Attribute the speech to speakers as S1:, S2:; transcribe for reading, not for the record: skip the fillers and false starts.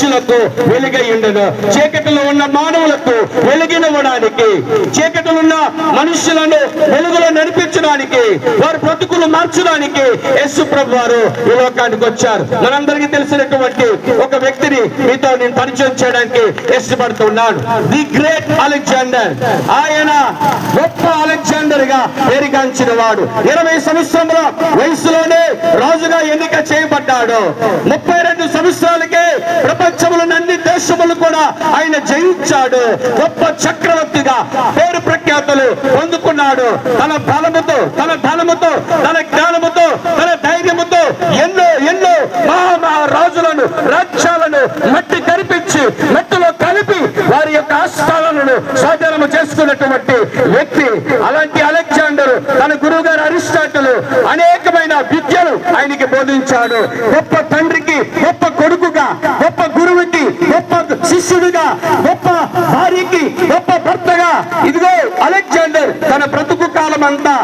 S1: మనుషులకు వెలుగై ఉండెను. చీకటిలో ఉన్న మానవులకు వెలుగినవ్వడానికి, చీకటిలో ఉన్న మనుషులను వెలుగులో నడిపించడానికి, వారి బ్రతుకులు మార్చడానికి యేసు ప్రభు వారు ఈ లోకానికి వచ్చారు. మనందరికీ తెలిసినటువంటి ఒక వ్యక్తిని మీతో నేను పరిచయం చేయడానికి ఇష్టపడుతున్నాను. The great Alexander. ఆయన గొప్ప అలెగ్జాండర్ గా పేరుగాంచిన వాడు. 20 సంవత్సరముల వయసులోనే రాజుగా ఎన్నిక చేయబడ్డాడు. 32 సంవత్సరాలకే ప్రపంచంలోని అన్ని దేశములు కూడా ఆయన జయించాడు. గొప్ప చక్రవర్తిగా పేరు ప్రఖ్యాతులు పొందుకున్నాడు. తన బలముతో, తన ధనముతో, తన జ్ఞానముతో, తన ధైర్యముతో ఎన్నో ఎన్నో మహారాజులను, రాజ్యాలను మట్టి కనిపించి మట్టిలో కలిపి వారి యొక్క ఆస్థానాలను స్వాధీనము చేసుకున్నటువంటి వ్యక్తి. అలాంటి అలెగ్జాండర్ తన గురువు గారు అరిస్టాటిల్ అనేకమైన విద్యలు ఆయనకి బోధించాడు. గొప్ప తండ్రికి గొప్ప కొడుకుగా, గొప్ప గురువుకి గొప్ప శిష్యుడిగా, గొప్ప భార్యకి గొప్ప భర్తగా, ఇదిగో అలెగ్జాండర్ తన బ్రతుకు కాలం అంతా